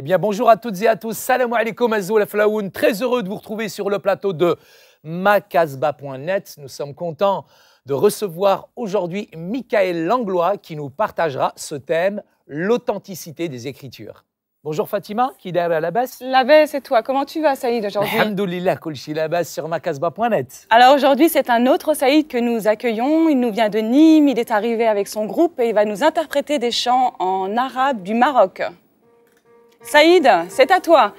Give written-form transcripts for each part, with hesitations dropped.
bien, bonjour à toutes et à tous. Salam alaikum azou la flaoun. Très heureux de vous retrouver sur le plateau de macasbah.net. Nous sommes contents de recevoir aujourd'hui Michael Langlois qui nous partagera ce thème, l'authenticité des Écritures. Bonjour Fatima, qui est derrière la basse? La baisse et toi, comment tu vas Saïd aujourd'hui? Alhamdoulilah, kulchi la basse sur macasbah.net. Alors aujourd'hui, c'est un autre Saïd que nous accueillons. Il nous vient de Nîmes, il est arrivé avec son groupe et il va nous interpréter des chants en arabe du Maroc. Saïd, c'est à toi.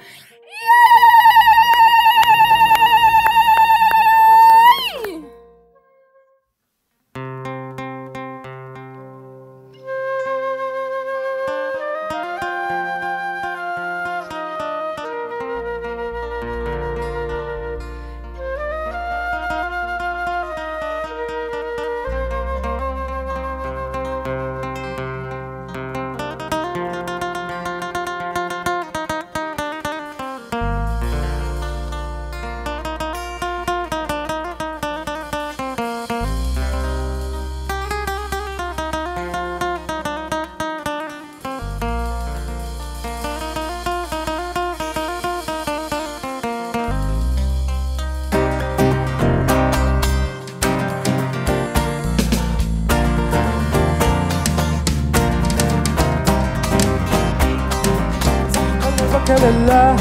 لله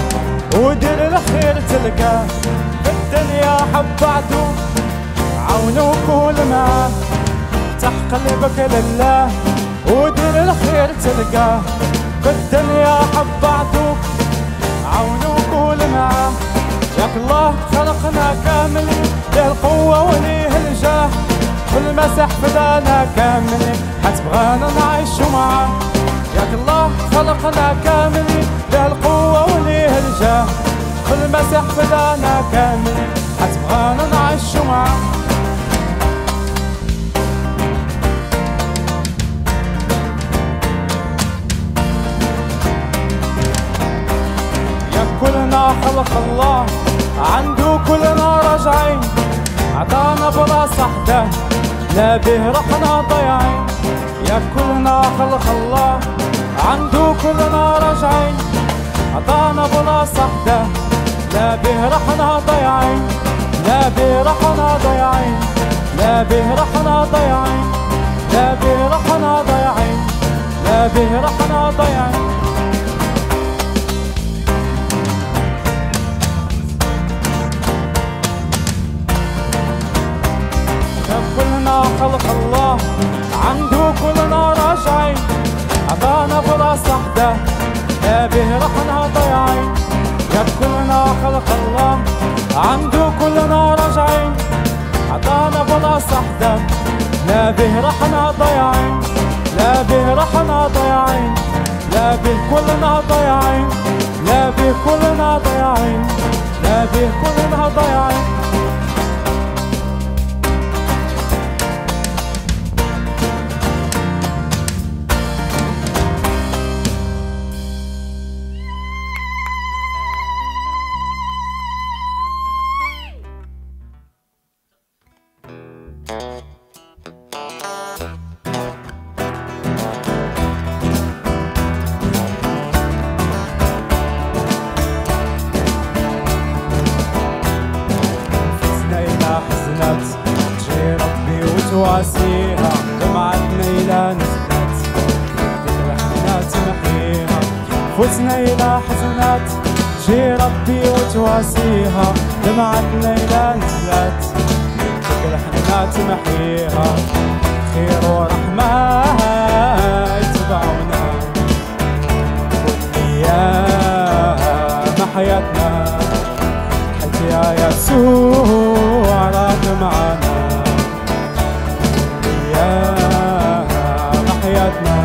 ودير الخير تلقاه في الدنيا حبعتو عاونو كل معاه افتح قلبك لله ودير الخير تلقاه في الدنيا حبعتو عاونو كل معاه ياك الله خلقنا كاملين ليه القوة وليه الجاه كل مسح فدانا كاملين حتبغانا نعيشو معاه ياك الله خلقنا كاملين له القوة وليه الجاه كل مسح فدانا كاملين حتبغانا نعيشو معاه يا كلنا خلق الله عنده كلنا راجعين عطانا براس وحده لا به رحنا ضيعين يا كلنا خلق الله عنده كلنا راجعين عطانا بلاص وحده لا به رحنا ضيعين لا به رحنا ضيعين لا به رحنا ضيعين لا به رحنا ضيعين لا به رحنا ضيعين يا كلنا خلق الله عنده كلنا راجعين عطانا بلاص وحده لا به رحنا ضيعين يا كلنا خلق الله عنده كلنا راجعين عطانا بلاص وحده لا به رحنا ضيعين لا به رحنا ضيعين لا به كلنا ضيعين لا به كلنا ضيعين لا به كلنا ضيعين تجي ربي وتواسيها دمعتنا إلى نزلت احنا تمحيها فزنا إلى حزنات تجي ربي وتواسيها دمعتنا إلى نزلت احنا تمحيها خير ورحمة يتبعونا كل أيام حياتنا حتى يا يسوع راك معانا أيام حياتنا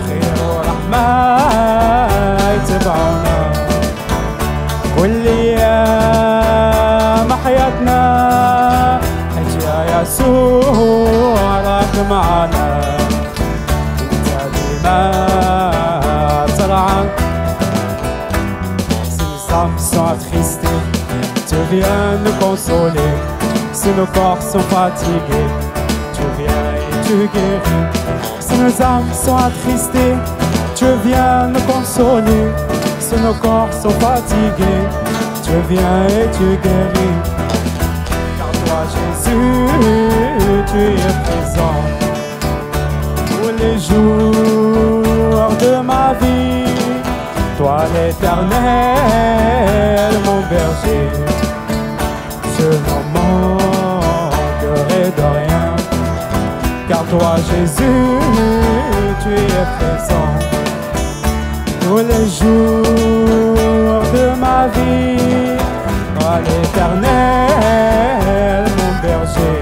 خير ورحمة يتبعونا كل أيام حياتنا حتى يا يسوع راك معانا انت ديما ترعى sont attristés, tu viens nous consoler. Si nos corps sont fatigués, tu viens et tu guéris. Si nos âmes sont attristées, tu viens nous consoler. nos corps sont fatigués, tu viens et tu guéris. Car toi Jésus, tu es présent tous les jours de ma vie. Toi l'Éternel, mon berger, je n'en manquerai de rien. Car toi Jésus, tu es présent tous les jours de ma vie. Toi l'Éternel, mon berger,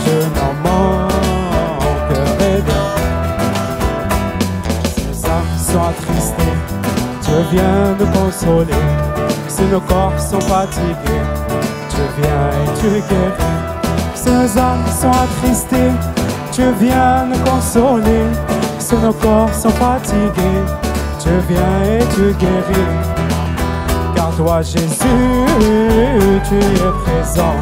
je n'en manquerai de rien. Ces âmes sont attristées, tu viens nous consoler. Si nos corps sont fatigués, tu viens et tu guéris. Ces âmes sont attristées, tu viens nous consoler. Si nos corps sont fatigués, tu viens et tu guéris. Car toi Jésus, tu es présent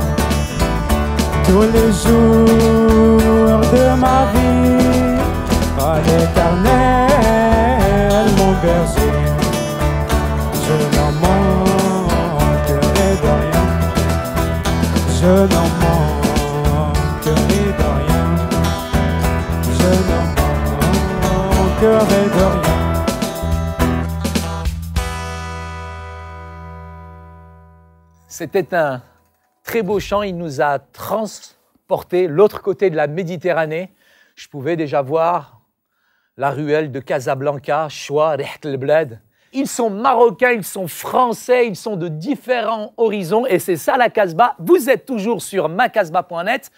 tous les jours de ma vie. Toi l'Éternel, mon berger, je n'en manquerai de rien. Je n'en manquerai de rien. Je n'en manquerai de rien. C'était un très beau chant, il nous a transportés l'autre côté de la Méditerranée. Je pouvais déjà voir la ruelle de Casablanca, Choua, Reht el Bled. Ils sont marocains, ils sont français, ils sont de différents horizons et c'est ça la Casbah. Vous êtes toujours sur macasbah.net.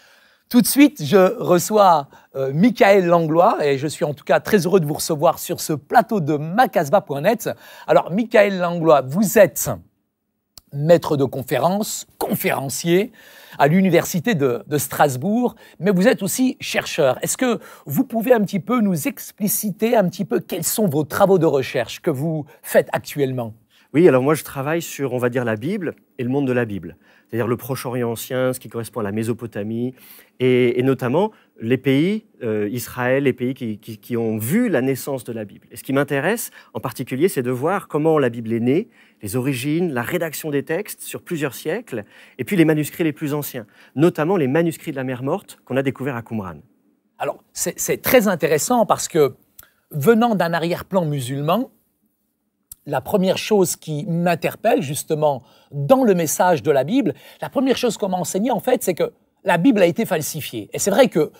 Tout de suite, je reçois Michaël Langlois et je suis en tout cas très heureux de vous recevoir sur ce plateau de macasbah.net. Alors, Michaël Langlois, vous êtes maître de conférences, conférencier à l'université de Strasbourg, mais vous êtes aussi chercheur. Est-ce que vous pouvez un petit peu nous expliciter un petit peu quels sont vos travaux de recherche que vous faites actuellement? Oui, alors moi je travaille sur, on va dire, la Bible et le monde de la Bible. C'est-à-dire le Proche-Orient ancien, ce qui correspond à la Mésopotamie, et notamment les pays, Israël, les pays qui ont vu la naissance de la Bible. Et ce qui m'intéresse en particulier, c'est de voir comment la Bible est née, les origines, la rédaction des textes sur plusieurs siècles, et puis les manuscrits les plus anciens, notamment les manuscrits de la mer Morte qu'on a découverts à Qumran. Alors, c'est très intéressant parce que, venant d'un arrière-plan musulman, la première chose qui m'interpelle justement dans le message de la Bible, la première chose qu'on m'a enseigné en fait, c'est que la Bible a été falsifiée. Et c'est vrai que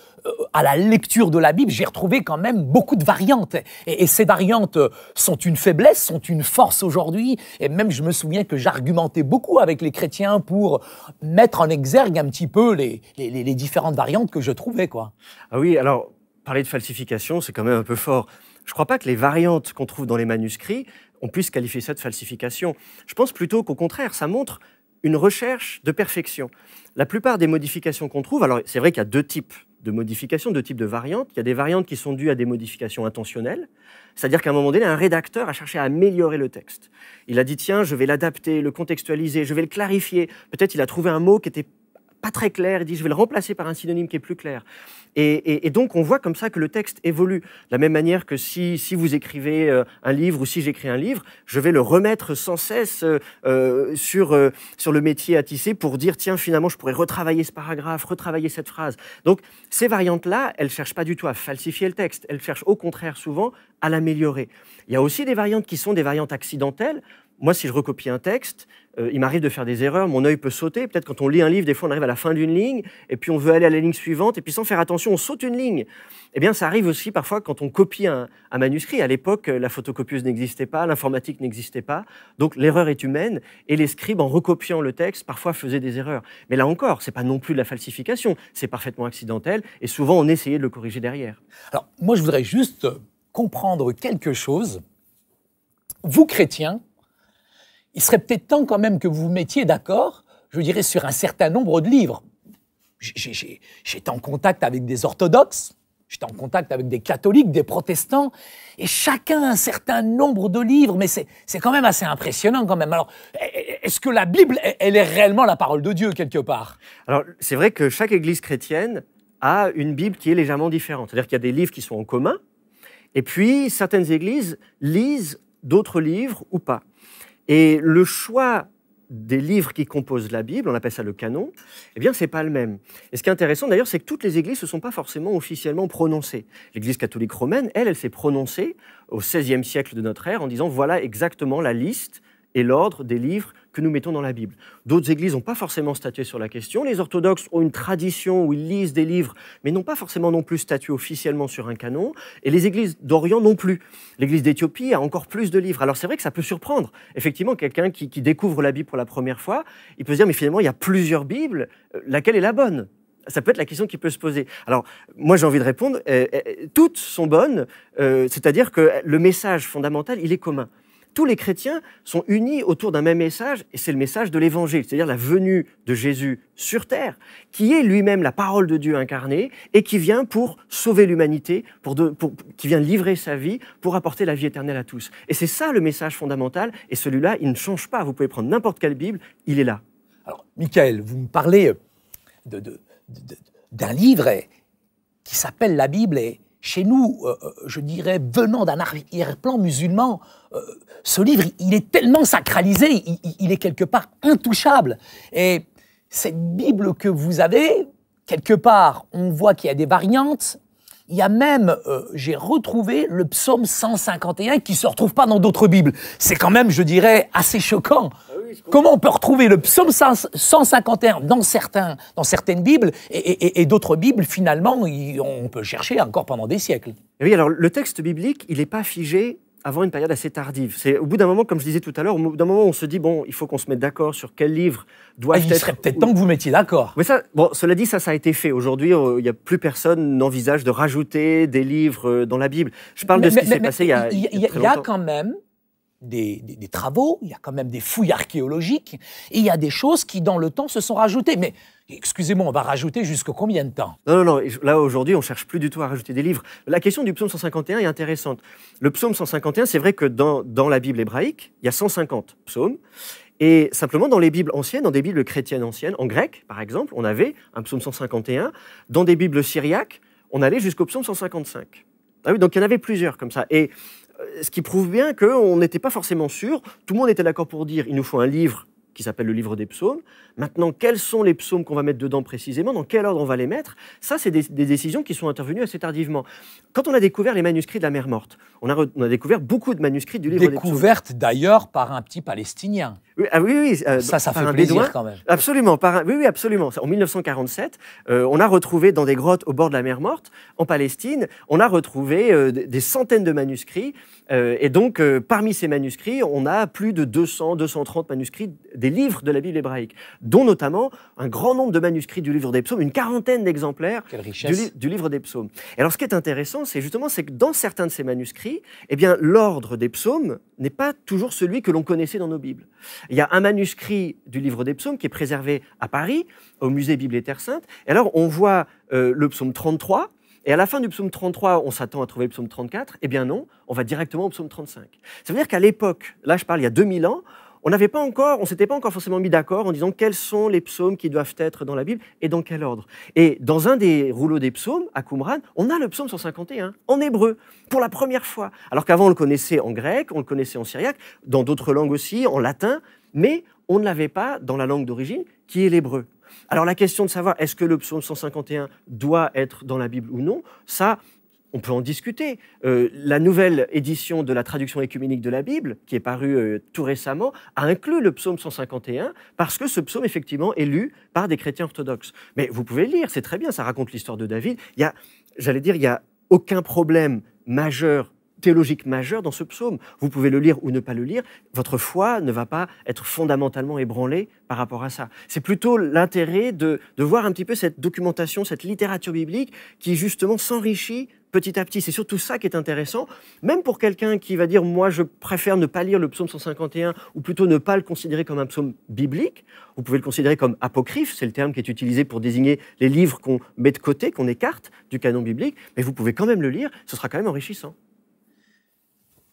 à la lecture de la Bible, j'ai retrouvé quand même beaucoup de variantes. Et ces variantes sont une faiblesse, sont une force aujourd'hui. Et même, je me souviens que j'argumentais beaucoup avec les chrétiens pour mettre en exergue un petit peu les différentes variantes que je trouvais, quoi. Ah oui, alors, parler de falsification, c'est quand même un peu fort. Je ne crois pas que les variantes qu'on trouve dans les manuscrits, on puisse qualifier ça de falsification. Je pense plutôt qu'au contraire, ça montre une recherche de perfection. La plupart des modifications qu'on trouve, alors c'est vrai qu'il y a deux types de modifications, deux types de variantes. Il y a des variantes qui sont dues à des modifications intentionnelles, c'est-à-dire qu'à un moment donné, un rédacteur a cherché à améliorer le texte. Il a dit, tiens, je vais l'adapter, le contextualiser, je vais le clarifier. Peut-être il a trouvé un mot qui était pas très clair, il dit, je vais le remplacer par un synonyme qui est plus clair. Et donc, on voit comme ça que le texte évolue. De la même manière que si vous écrivez un livre ou si j'écris un livre, je vais le remettre sans cesse sur le métier à tisser pour dire, tiens, finalement, je pourrais retravailler ce paragraphe, retravailler cette phrase. Donc, ces variantes-là, elles ne cherchent pas du tout à falsifier le texte. Elles cherchent au contraire souvent à l'améliorer. Il y a aussi des variantes qui sont des variantes accidentelles. Moi, si je recopie un texte, il m'arrive de faire des erreurs, mon œil peut sauter. Peut-être quand on lit un livre, des fois on arrive à la fin d'une ligne, et puis on veut aller à la ligne suivante, et puis sans faire attention, on saute une ligne. Eh bien, ça arrive aussi parfois quand on copie un manuscrit. À l'époque, la photocopieuse n'existait pas, l'informatique n'existait pas, donc l'erreur est humaine, et les scribes, en recopiant le texte, parfois faisaient des erreurs. Mais là encore, c'est pas non plus de la falsification, c'est parfaitement accidentel, et souvent on essayait de le corriger derrière. Alors, moi, je voudrais juste comprendre quelque chose. Vous, chrétiens, il serait peut-être temps quand même que vous vous mettiez d'accord, je dirais, sur un certain nombre de livres. J'étais en contact avec des orthodoxes, j'étais en contact avec des catholiques, des protestants, et chacun un certain nombre de livres, mais c'est quand même assez impressionnant quand même. Alors, est-ce que la Bible, elle est réellement la parole de Dieu quelque part? Alors, c'est vrai que chaque église chrétienne a une Bible qui est légèrement différente. C'est-à-dire qu'il y a des livres qui sont en commun, et puis certaines églises lisent d'autres livres ou pas. Et le choix des livres qui composent la Bible, on appelle ça le canon, eh bien, c'est pas le même. Et ce qui est intéressant, d'ailleurs, c'est que toutes les églises ne se sont pas forcément officiellement prononcées. L'Église catholique romaine, elle s'est prononcée au XVIe siècle de notre ère en disant « voilà exactement la liste et l'ordre des livres que nous mettons dans la Bible ». D'autres églises n'ont pas forcément statué sur la question. Les orthodoxes ont une tradition où ils lisent des livres, mais n'ont pas forcément non plus statué officiellement sur un canon. Et les églises d'Orient non plus. L'église d'Éthiopie a encore plus de livres. Alors c'est vrai que ça peut surprendre. Effectivement, quelqu'un qui découvre la Bible pour la première fois, il peut se dire, mais finalement, il y a plusieurs Bibles, laquelle est la bonne ? Ça peut être la question qui peut se poser. Alors, moi, j'ai envie de répondre, toutes sont bonnes, c'est-à-dire que le message fondamental, il est commun. Tous les chrétiens sont unis autour d'un même message, et c'est le message de l'Évangile, c'est-à-dire la venue de Jésus sur terre, qui est lui-même la parole de Dieu incarnée, et qui vient pour sauver l'humanité, qui vient livrer sa vie pour apporter la vie éternelle à tous. Et c'est ça le message fondamental, et celui-là, il ne change pas. Vous pouvez prendre n'importe quelle Bible, il est là. Alors, Michael, vous me parlez d'un livre qui s'appelle la Bible, et chez nous, je dirais, venant d'un arrière-plan musulman, ce livre, il est tellement sacralisé, il est quelque part intouchable. Et cette Bible que vous avez, quelque part, on voit qu'il y a des variantes. Il y a même, j'ai retrouvé le psaume 151 qui ne se retrouve pas dans d'autres Bibles. C'est quand même, je dirais, assez choquant. Comment on peut retrouver le psaume 151 dans certaines Bibles et d'autres Bibles, finalement, on peut chercher encore pendant des siècles. Et oui, alors le texte biblique, il n'est pas figé avant une période assez tardive. C'est au bout d'un moment, comme je disais tout à l'heure, au bout d'un moment, on se dit, bon, il faut qu'on se mette d'accord sur quel livre doit être... Il serait peut-être temps que vous mettiez d'accord. Mais ça, bon, cela dit, ça a été fait. Aujourd'hui, il n'y a plus personne n'envisage de rajouter des livres dans la Bible. Je parle de ce qui s'est passé il y a très longtemps. Il y a quand même des travaux, il y a quand même des fouilles archéologiques, et il y a des choses qui, dans le temps, se sont rajoutées. Mais, excusez-moi, on va rajouter jusqu'à combien de temps ? Non. Là, aujourd'hui, on ne cherche plus du tout à rajouter des livres. La question du psaume 151 est intéressante. Le psaume 151, c'est vrai que dans la Bible hébraïque, il y a 150 psaumes. Et simplement, dans les Bibles anciennes, dans des Bibles chrétiennes anciennes, en grec, par exemple, on avait un psaume 151. Dans des Bibles syriaques, on allait jusqu'au psaume 155. Ah oui, donc il y en avait plusieurs comme ça. Et ce qui prouve bien qu'on n'était pas forcément sûr. Tout le monde était d'accord pour dire il nous faut un livre qui s'appelle le livre des psaumes. Maintenant, quels sont les psaumes qu'on va mettre dedans précisément, dans quel ordre on va les mettre, ça, c'est des décisions qui sont intervenues assez tardivement. Quand on a découvert les manuscrits de la mer Morte, on a découvert beaucoup de manuscrits du livre des psaumes. Découverte d'ailleurs par un petit Palestinien. Oui, ça fait plaisir quand même. Absolument, oui, absolument. En 1947, on a retrouvé dans des grottes au bord de la mer Morte, en Palestine, on a retrouvé des centaines de manuscrits. Et donc, parmi ces manuscrits, on a plus de 200, 230 manuscrits des livres de la Bible hébraïque, dont notamment un grand nombre de manuscrits du livre des psaumes, une quarantaine d'exemplaires du livre des psaumes. Et alors, ce qui est intéressant, c'est que dans certains de ces manuscrits, eh bien, l'ordre des psaumes n'est pas toujours celui que l'on connaissait dans nos Bibles. Il y a un manuscrit du livre des psaumes qui est préservé à Paris, au musée Bible et Terre Sainte. Et alors, on voit le psaume 33, et à la fin du psaume 33, on s'attend à trouver le psaume 34. Eh bien non, on va directement au psaume 35. Ça veut dire qu'à l'époque, là je parle il y a 2000 ans, on s'était pas encore forcément mis d'accord en disant quels sont les psaumes qui doivent être dans la Bible et dans quel ordre. Et dans un des rouleaux des psaumes, à Qumran, on a le psaume 151 en hébreu, pour la première fois. Alors qu'avant on le connaissait en grec, on le connaissait en syriaque, dans d'autres langues aussi, en latin, mais on ne l'avait pas dans la langue d'origine, qui est l'hébreu. Alors la question de savoir est-ce que le psaume 151 doit être dans la Bible ou non, ça, on peut en discuter. La nouvelle édition de la traduction écuménique de la Bible, qui est parue tout récemment, a inclus le psaume 151 parce que ce psaume, effectivement, est lu par des chrétiens orthodoxes. Mais vous pouvez le lire, c'est très bien, ça raconte l'histoire de David. Il n'y a aucun problème majeur, théologique majeur dans ce psaume. Vous pouvez le lire ou ne pas le lire. Votre foi ne va pas être fondamentalement ébranlée par rapport à ça. C'est plutôt l'intérêt de voir un petit peu cette documentation, cette littérature biblique qui, justement, s'enrichit petit à petit. C'est surtout ça qui est intéressant, même pour quelqu'un qui va dire « moi, je préfère ne pas lire le psaume 151 » ou plutôt ne pas le considérer comme un psaume biblique. Vous pouvez le considérer comme apocryphe, c'est le terme qui est utilisé pour désigner les livres qu'on met de côté, qu'on écarte du canon biblique, mais vous pouvez quand même le lire, ce sera quand même enrichissant.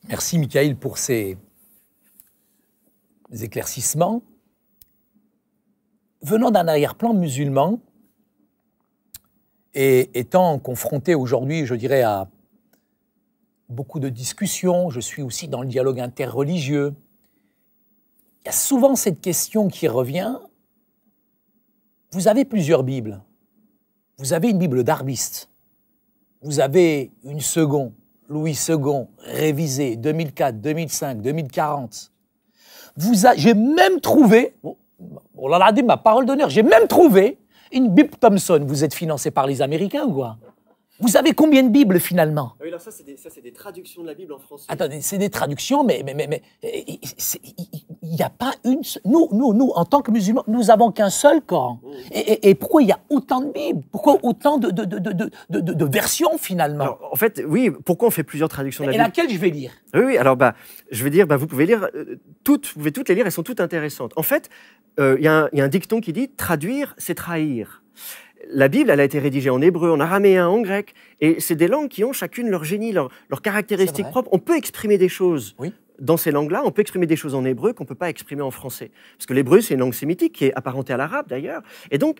Merci Michael pour ces éclaircissements. Venant d'un arrière-plan musulman et étant confronté aujourd'hui, je dirais, à beaucoup de discussions, je suis aussi dans le dialogue interreligieux. Il y a souvent cette question qui revient. Vous avez plusieurs Bibles. Vous avez une Bible d'Arbiste. Vous avez une seconde, Louis II, révisée, 2004, 2005, 2040. J'ai même trouvé, on l'a dit, ma parole d'honneur, j'ai même trouvé une Bible Thompson. Vous êtes financé par les Américains ou quoi? Vous avez combien de Bibles finalement? Oui, alors ça, c'est des traductions de la Bible en français. Attendez, c'est des traductions, mais il n'y a pas une... Nous, en tant que musulmans, nous n'avons qu'un seul Coran. Et pourquoi il y a autant de Bibles? Pourquoi autant de versions finalement? Alors, en fait, oui, pourquoi on fait plusieurs traductions de la Et Bible? laquelle je vais lire? Oui, alors je vais dire, vous pouvez lire toutes, vous pouvez toutes les lire, elles sont toutes intéressantes. En fait, il y a un dicton qui dit « traduire, c'est trahir ». La Bible, elle a été rédigée en hébreu, en araméen, en grec, et c'est des langues qui ont chacune leur génie, leurs caractéristiques propres. On peut exprimer des choses dans ces langues-là, on peut exprimer des choses en hébreu qu'on ne peut pas exprimer en français. Parce que l'hébreu, c'est une langue sémitique qui est apparentée à l'arabe d'ailleurs. Et donc,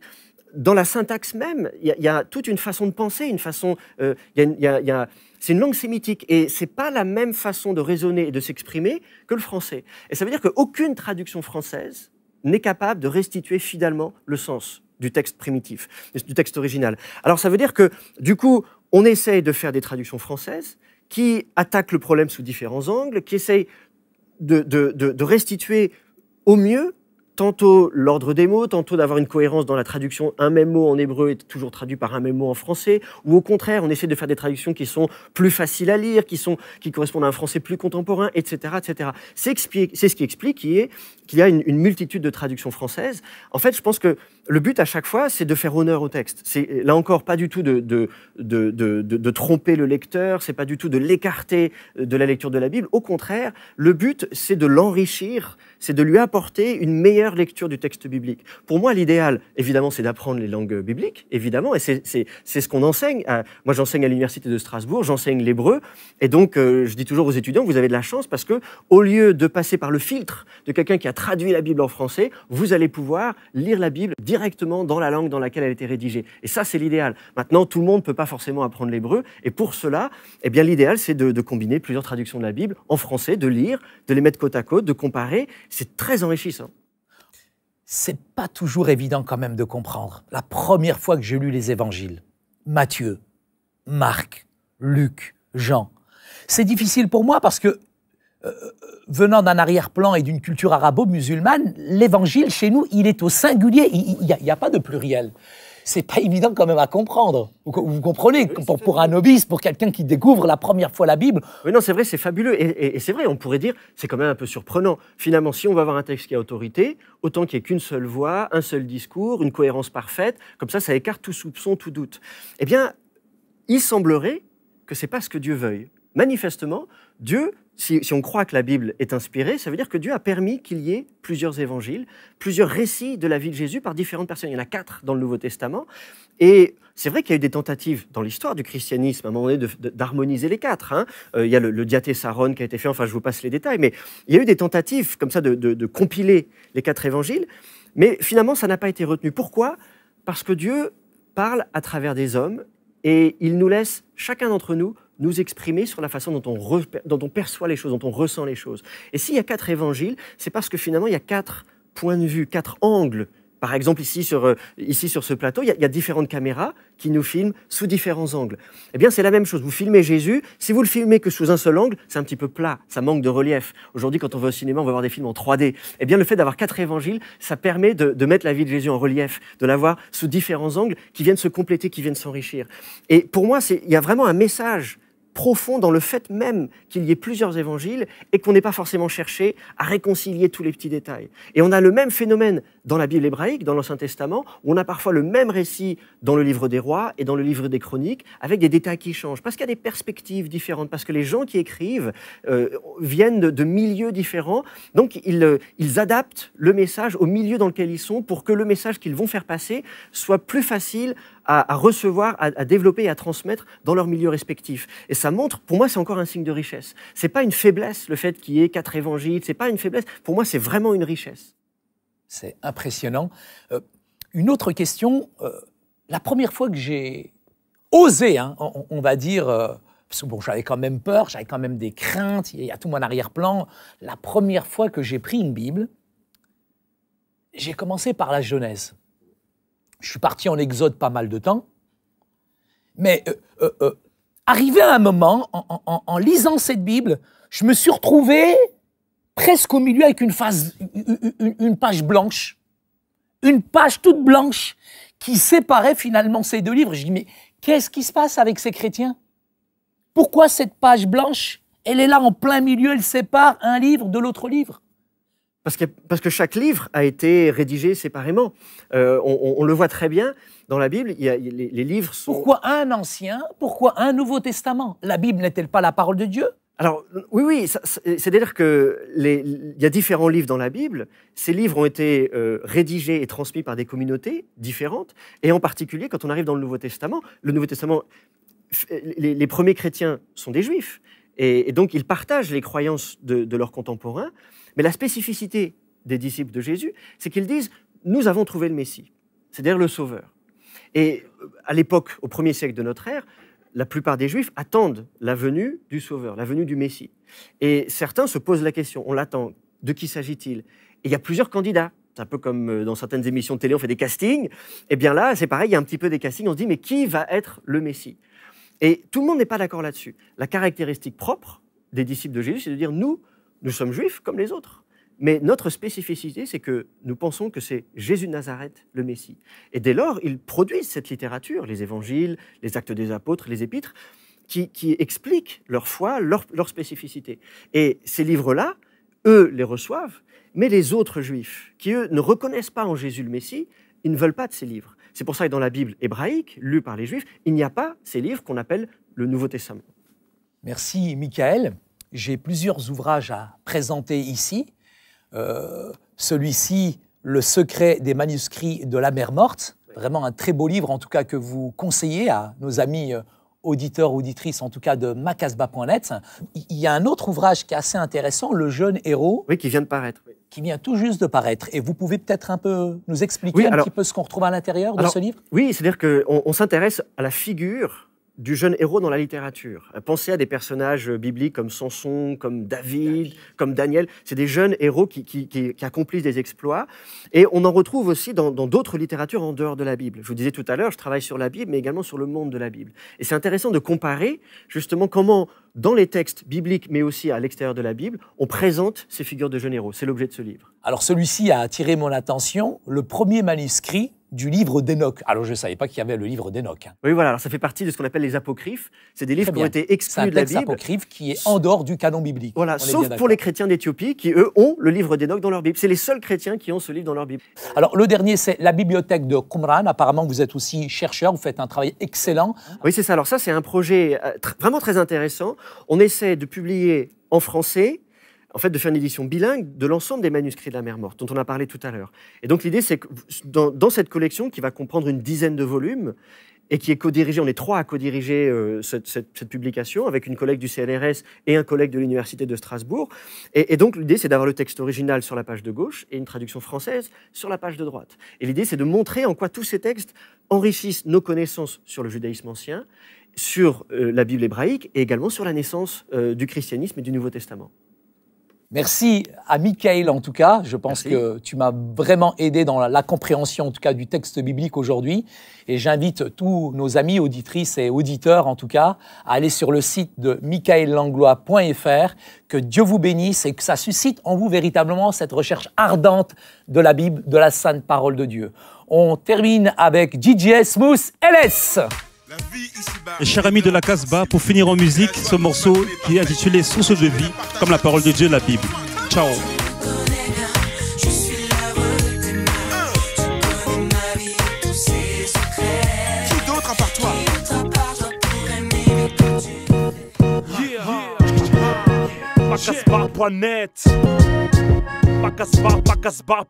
dans la syntaxe même, il y a toute une façon de penser, une façon... c'est une langue sémitique, et ce n'est pas la même façon de raisonner et de s'exprimer que le français. Et ça veut dire qu'aucune traduction française n'est capable de restituer fidèlement le sens du texte primitif, du texte original. Alors ça veut dire que, du coup, on essaye de faire des traductions françaises qui attaquent le problème sous différents angles, qui essayent de restituer au mieux tantôt l'ordre des mots, tantôt d'avoir une cohérence dans la traduction. Un même mot en hébreu est toujours traduit par un même mot en français, ou au contraire, on essaie de faire des traductions qui sont plus faciles à lire, qui correspondent à un français plus contemporain, etc. etc. C'est ce qui explique qu'il y a une multitude de traductions françaises. En fait, je pense que le but à chaque fois, c'est de faire honneur au texte. C'est là encore pas du tout de tromper le lecteur, c'est pas du tout de l'écarter de la lecture de la Bible. Au contraire, le but, c'est de l'enrichir, c'est de lui apporter une meilleure lecture du texte biblique. Pour moi, l'idéal, évidemment, c'est d'apprendre les langues bibliques, évidemment, et c'est ce qu'on enseigne. Moi, j'enseigne à l'université de Strasbourg, j'enseigne l'hébreu, et donc je dis toujours aux étudiants, vous avez de la chance parce que au lieu de passer par le filtre de quelqu'un qui a traduit la Bible en français, vous allez pouvoir lire la Bible directement dans la langue dans laquelle elle a été rédigée. Et ça, c'est l'idéal. Maintenant, tout le monde ne peut pas forcément apprendre l'hébreu, et pour cela, eh bien, l'idéal, c'est de combiner plusieurs traductions de la Bible en français, de lire, de les mettre côte à côte, de comparer. C'est très enrichissant. C'est pas toujours évident quand même de comprendre. La première fois que j'ai lu les évangiles, Matthieu, Marc, Luc, Jean, c'est difficile pour moi parce que, venant d'un arrière-plan et d'une culture arabo-musulmane, l'évangile chez nous, il est au singulier, il n'y a pas de pluriel. C'est pas évident quand même à comprendre. Vous comprenez, pour un novice, pour quelqu'un qui découvre la première fois la Bible. Oui, non, c'est vrai, c'est fabuleux. Et c'est vrai, on pourrait dire, c'est quand même un peu surprenant. Finalement, si on va avoir un texte qui a autorité, autant qu'il n'y ait qu'une seule voix, un seul discours, une cohérence parfaite, comme ça écarte tout soupçon, tout doute. Eh bien, il semblerait que ce n'est pas ce que Dieu veuille. Manifestement, Dieu, si on croit que la Bible est inspirée, ça veut dire que Dieu a permis qu'il y ait plusieurs évangiles, plusieurs récits de la vie de Jésus par différentes personnes. Il y en a 4 dans le Nouveau Testament. Et c'est vrai qu'il y a eu des tentatives dans l'histoire du christianisme, à un moment donné, d'harmoniser les 4. Hein. Il y a le diatessaron qui a été fait, enfin je vous passe les détails, mais il y a eu des tentatives comme ça de compiler les 4 évangiles, mais finalement ça n'a pas été retenu. Pourquoi ? Parce que Dieu parle à travers des hommes et il nous laisse, chacun d'entre nous, nous exprimer sur la façon dont on perçoit les choses, dont on ressent les choses. Et s'il y a 4 évangiles, c'est parce que finalement, il y a 4 points de vue, 4 angles. Par exemple, ici sur ce plateau, il y a différentes caméras qui nous filment sous différents angles. Eh bien, c'est la même chose. Vous filmez Jésus, si vous le filmez que sous un seul angle, c'est un petit peu plat, ça manque de relief. Aujourd'hui, quand on va au cinéma, on va voir des films en 3D. Eh bien, le fait d'avoir 4 évangiles, ça permet de mettre la vie de Jésus en relief, de la voir sous différents angles qui viennent se compléter, qui viennent s'enrichir. Et pour moi, il y a vraiment un message profond dans le fait même qu'il y ait plusieurs évangiles et qu'on n'ait pas forcément cherché à réconcilier tous les petits détails. Et on a le même phénomène dans la Bible hébraïque, dans l'Ancien Testament, où on a parfois le même récit dans le livre des Rois et dans le livre des Chroniques, avec des détails qui changent, parce qu'il y a des perspectives différentes, parce que les gens qui écrivent viennent de milieux différents, donc ils adaptent le message au milieu dans lequel ils sont pour que le message qu'ils vont faire passer soit plus facile à recevoir, à développer et à transmettre dans leur milieu respectif. Et ça montre, pour moi, c'est encore un signe de richesse. C'est pas une faiblesse, le fait qu'il y ait 4 évangiles, c'est pas une faiblesse. Pour moi, c'est vraiment une richesse. C'est impressionnant. Une autre question, la première fois que j'ai osé, on va dire, parce que bon, j'avais quand même peur, j'avais quand même des craintes, il y a tout mon arrière-plan. La première fois que j'ai pris une Bible, j'ai commencé par la Genèse. Je suis parti en Exode pas mal de temps, mais arrivé à un moment, en lisant cette Bible, je me suis retrouvé presque au milieu avec une page blanche, une page toute blanche qui séparait finalement ces deux livres. Je dis, mais qu'est-ce qui se passe avec ces chrétiens? Pourquoi cette page blanche, elle est là en plein milieu, elle sépare un livre de l'autre livre? Parce que chaque livre a été rédigé séparément. On le voit très bien dans la Bible, les livres sont... Pourquoi un Ancien? Pourquoi un Nouveau Testament? La Bible n'est-elle pas la parole de Dieu? Alors, oui, c'est-à-dire qu'il y a différents livres dans la Bible. Ces livres ont été rédigés et transmis par des communautés différentes. Et en particulier, quand on arrive dans le Nouveau Testament, les premiers chrétiens sont des Juifs. Et donc, ils partagent les croyances de leurs contemporains. Mais la spécificité des disciples de Jésus, c'est qu'ils disent « Nous avons trouvé le Messie », c'est-à-dire le Sauveur. Et à l'époque, au 1er siècle de notre ère, la plupart des Juifs attendent la venue du Sauveur, la venue du Messie. Et certains se posent la question, on l'attend, de qui s'agit-il? Et il y a plusieurs candidats. C'est un peu comme dans certaines émissions de télé, on fait des castings. Et bien là, c'est pareil, il y a un petit peu des castings, on se dit, mais qui va être le Messie? Et tout le monde n'est pas d'accord là-dessus. La caractéristique propre des disciples de Jésus, c'est de dire, nous sommes Juifs comme les autres. Mais notre spécificité, c'est que nous pensons que c'est Jésus de Nazareth, le Messie. Et dès lors, ils produisent cette littérature, les évangiles, les actes des apôtres, les épîtres, qui expliquent leur foi, leur spécificité. Et ces livres-là, eux les reçoivent, mais les autres Juifs, qui eux ne reconnaissent pas en Jésus le Messie, ils ne veulent pas de ces livres. C'est pour ça que dans la Bible hébraïque, lue par les Juifs, il n'y a pas ces livres qu'on appelle le Nouveau Testament. Merci, Michael. J'ai plusieurs ouvrages à présenter ici. Celui-ci, Le secret des manuscrits de la mer morte, vraiment un très beau livre, en tout cas que vous conseillez à nos amis auditeurs, auditrices, en tout cas de macasbah.net. Il y a un autre ouvrage qui est assez intéressant, Le jeune héros. Oui, qui vient de paraître. Oui. Qui vient tout juste de paraître. Et vous pouvez peut-être un peu nous expliquer petit peu ce qu'on retrouve à l'intérieur de ce livre? Oui, c'est-à-dire qu'on s'intéresse à la figure du jeune héros dans la littérature. Pensez à des personnages bibliques comme Samson, comme David, comme Daniel. C'est des jeunes héros qui accomplissent des exploits. Et on en retrouve aussi dans d'autres littératures en dehors de la Bible. Je vous disais tout à l'heure, je travaille sur la Bible, mais également sur le monde de la Bible. Et c'est intéressant de comparer justement comment, dans les textes bibliques, mais aussi à l'extérieur de la Bible, on présente ces figures de jeunes héros. C'est l'objet de ce livre. Alors celui-ci a attiré mon attention, le premier manuscrit du livre d'Enoch. Alors, je ne savais pas qu'il y avait le livre d'Enoch. Oui, voilà. Alors, ça fait partie de ce qu'on appelle les apocryphes. C'est des livres qui ont été exclus de la Bible. C'est un texte apocryphe qui est en dehors du canon biblique. Voilà, sauf pour les chrétiens d'Éthiopie qui, eux, ont le livre d'Enoch dans leur Bible. C'est les seuls chrétiens qui ont ce livre dans leur Bible. Alors, le dernier, c'est la bibliothèque de Qumran. Apparemment, vous êtes aussi chercheur, vous faites un travail excellent. Oui, c'est ça. Alors ça, c'est un projet vraiment très intéressant. On essaie de publier en français, en fait, de faire une édition bilingue de l'ensemble des manuscrits de la mer morte, dont on a parlé tout à l'heure. Et donc, l'idée, c'est que dans cette collection, qui va comprendre une dizaine de volumes, et qui est co-dirigée, on est 3 à co-diriger cette publication, avec une collègue du CNRS et un collègue de l'Université de Strasbourg. Et donc, l'idée, c'est d'avoir le texte original sur la page de gauche et une traduction française sur la page de droite. Et l'idée, c'est de montrer en quoi tous ces textes enrichissent nos connaissances sur le judaïsme ancien, sur la Bible hébraïque, et également sur la naissance du christianisme et du Nouveau Testament. Merci à Michael en tout cas. Je pense que tu m'as vraiment aidé dans la compréhension en tout cas du texte biblique aujourd'hui. Et j'invite tous nos amis auditrices et auditeurs en tout cas à aller sur le site de michaellanglois.fr. Que Dieu vous bénisse et que ça suscite en vous véritablement cette recherche ardente de la Bible, de la sainte parole de Dieu. On termine avec DJ Smooth LS. Et chers amis de la Casbah, pour finir en musique, ce morceau qui est intitulé Source de vie, comme la parole de Dieu, la Bible. Ciao. Qui d'autre à part toi? Macasbah.net. Macasbah.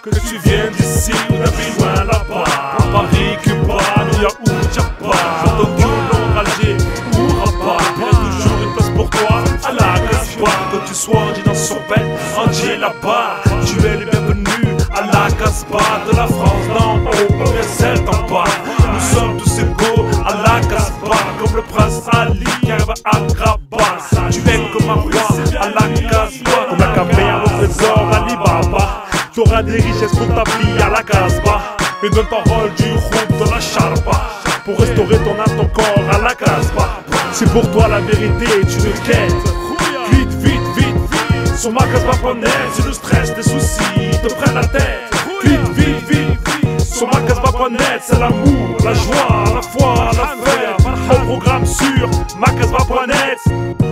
Que tu viennes d'ici ou d'un pays loin là-bas, à Paris, Cuba, New York ou Japa, Tokyo, l'enragé ou Rabat, il y a toujours une place pour toi à la Casbah. Que tu sois dit dans son bête, entier là-bas, tu es le bienvenu à la Casbah. De la France d'en haut, ou bien celle d'en bas, nous sommes tous égaux à la Casbah. marwa à la Casbah. Comme la caméra au trésor Alibaba. T'auras des richesses pour ta vie à la Casbah. Et donne parole du groupe de la Sharpa. Pour restaurer ton âme, ton corps à la Casbah. Si pour toi la vérité est une quête, vite, vite, vite, vite. Sur macasbah.net, c'est le stress, des soucis te prennent la tête. Vite, vite, vite, vite. Sur macasbah.net, c'est l'amour, la joie, la foi, la fête. Au programme sur macasbah.net.